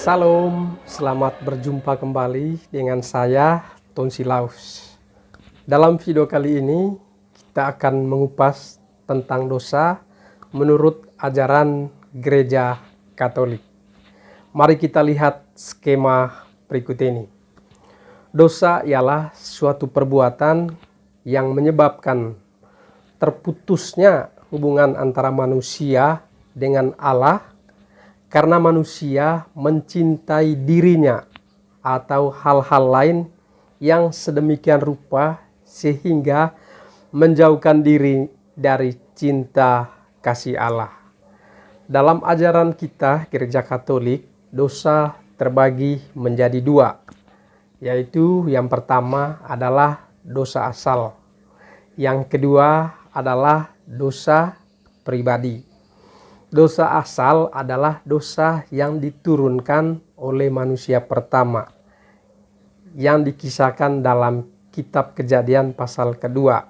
Salam, selamat berjumpa kembali dengan saya, Tonsi Laus. Dalam video kali ini, kita akan mengupas tentang dosa menurut ajaran Gereja Katolik. Mari kita lihat skema berikut ini. Dosa ialah suatu perbuatan yang menyebabkan terputusnya hubungan antara manusia dengan Allah karena manusia mencintai dirinya atau hal-hal lain yang sedemikian rupa sehingga menjauhkan diri dari cinta kasih Allah. Dalam ajaran kita Gereja Katolik, dosa terbagi menjadi dua, yaitu yang pertama adalah dosa asal, yang kedua adalah dosa pribadi. Dosa asal adalah dosa yang diturunkan oleh manusia pertama yang dikisahkan dalam kitab Kejadian pasal kedua,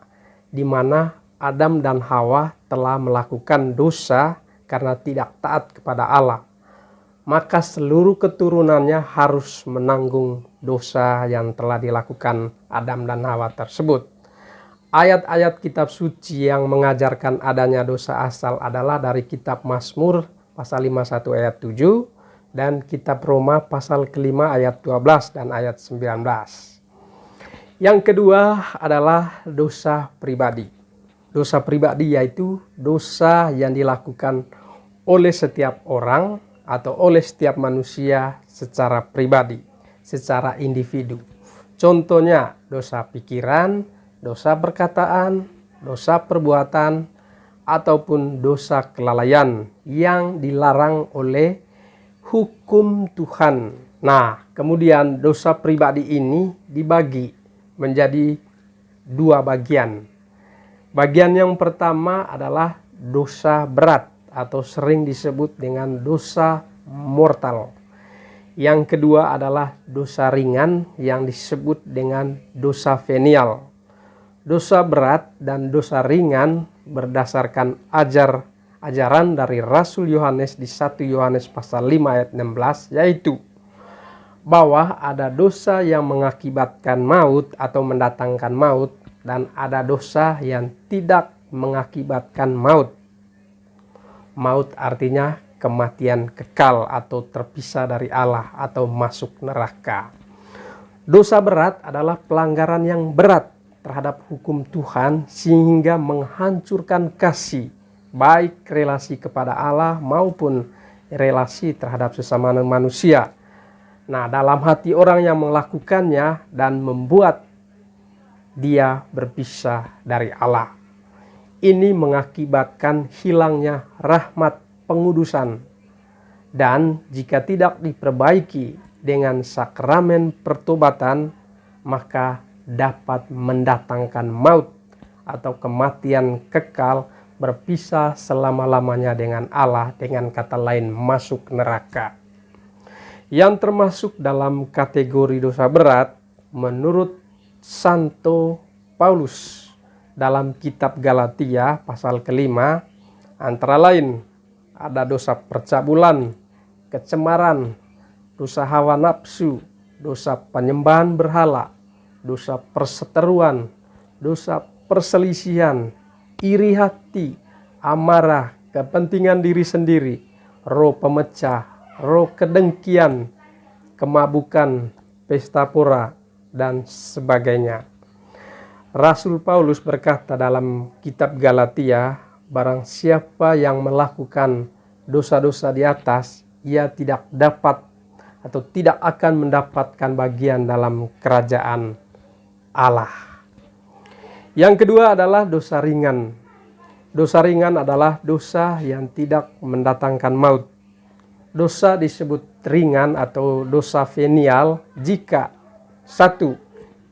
di mana Adam dan Hawa telah melakukan dosa karena tidak taat kepada Allah. Maka seluruh keturunannya harus menanggung dosa yang telah dilakukan Adam dan Hawa tersebut. Ayat-ayat kitab suci yang mengajarkan adanya dosa asal adalah dari kitab Mazmur pasal 51 ayat 7 dan kitab Roma pasal kelima ayat 12 dan ayat 19. Yang kedua adalah dosa pribadi. Dosa pribadi yaitu dosa yang dilakukan oleh setiap orang atau oleh setiap manusia secara pribadi, secara individu. Contohnya dosa pikiran, dosa perkataan, dosa perbuatan, ataupun dosa kelalaian yang dilarang oleh hukum Tuhan. Nah, kemudian dosa pribadi ini dibagi menjadi dua bagian. Bagian yang pertama adalah dosa berat atau sering disebut dengan dosa mortal. Yang kedua adalah dosa ringan yang disebut dengan dosa venial. Dosa berat dan dosa ringan berdasarkan ajaran dari Rasul Yohanes di 1 Yohanes pasal 5 ayat 16, yaitu bahwa ada dosa yang mengakibatkan maut atau mendatangkan maut dan ada dosa yang tidak mengakibatkan maut. Maut artinya kematian kekal atau terpisah dari Allah atau masuk neraka. Dosa berat adalah pelanggaran yang berat terhadap hukum Tuhan sehingga menghancurkan kasih, baik relasi kepada Allah maupun relasi terhadap sesama manusia. Nah, dalam hati orang yang melakukannya dan membuat dia berpisah dari Allah. Ini mengakibatkan hilangnya rahmat pengudusan. Dan jika tidak diperbaiki dengan sakramen pertobatan, maka dapat mendatangkan maut atau kematian kekal, berpisah selama-lamanya dengan Allah, dengan kata lain masuk neraka. Yang termasuk dalam kategori dosa berat menurut Santo Paulus dalam kitab Galatia pasal kelima, antara lain ada dosa percabulan, kecemaran, dosa hawa nafsu, dosa penyembahan berhala, dosa perseteruan, dosa perselisihan, iri hati, amarah, kepentingan diri sendiri, roh pemecah, roh kedengkian, kemabukan, pesta pora, dan sebagainya. Rasul Paulus berkata dalam kitab Galatia, barang siapa yang melakukan dosa-dosa di atas, ia tidak dapat atau tidak akan mendapatkan bagian dalam kerajaan Allah. Yang kedua adalah dosa ringan. Dosa ringan adalah dosa yang tidak mendatangkan maut. Dosa disebut ringan atau dosa venial jika satu,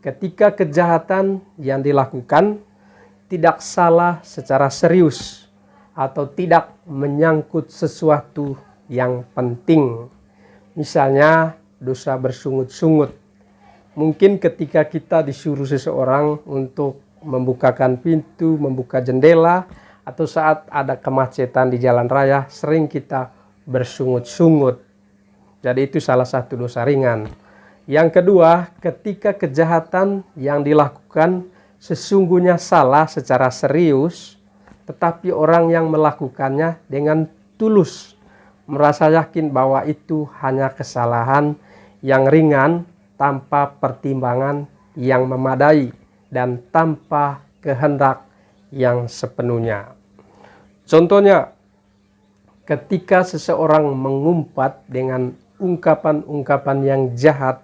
ketika kejahatan yang dilakukan tidak salah secara serius atau tidak menyangkut sesuatu yang penting. Misalnya dosa bersungut-sungut. Mungkin ketika kita disuruh seseorang untuk membukakan pintu, membuka jendela, atau saat ada kemacetan di jalan raya, sering kita bersungut-sungut. Jadi itu salah satu dosa ringan. Yang kedua, ketika kejahatan yang dilakukan sesungguhnya salah secara serius, tetapi orang yang melakukannya dengan tulus merasa yakin bahwa itu hanya kesalahan yang ringan tanpa pertimbangan yang memadai dan tanpa kehendak yang sepenuhnya. Contohnya, ketika seseorang mengumpat dengan ungkapan-ungkapan yang jahat,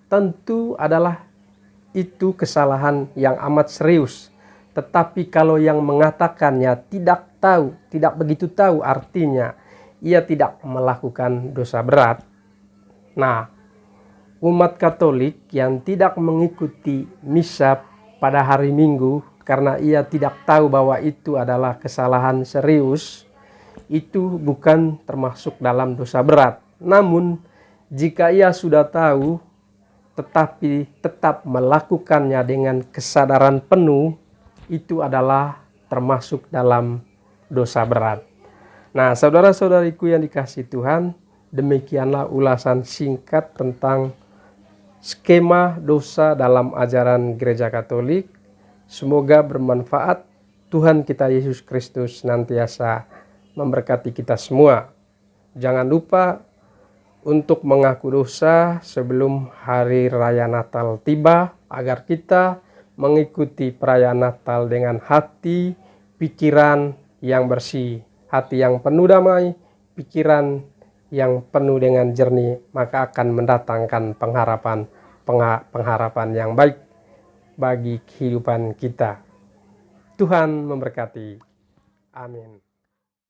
tentu adalah itu kesalahan yang amat serius. Tetapi kalau yang mengatakannya tidak tahu, tidak begitu tahu artinya, ia tidak melakukan dosa berat. Nah, umat Katolik yang tidak mengikuti misa pada hari Minggu karena ia tidak tahu bahwa itu adalah kesalahan serius, itu bukan termasuk dalam dosa berat. Namun, jika ia sudah tahu tetapi tetap melakukannya dengan kesadaran penuh, itu adalah termasuk dalam dosa berat. Nah, saudara-saudariku yang dikasihi Tuhan, demikianlah ulasan singkat tentang skema dosa dalam ajaran Gereja Katolik. Semoga bermanfaat. Tuhan kita Yesus Kristus senantiasa memberkati kita semua. Jangan lupa untuk mengaku dosa sebelum hari raya Natal tiba, agar kita mengikuti perayaan Natal dengan hati, pikiran yang bersih, hati yang penuh damai, pikiran yang penuh dengan jernih, maka akan mendatangkan pengharapan yang baik bagi kehidupan kita. Tuhan memberkati. Amin.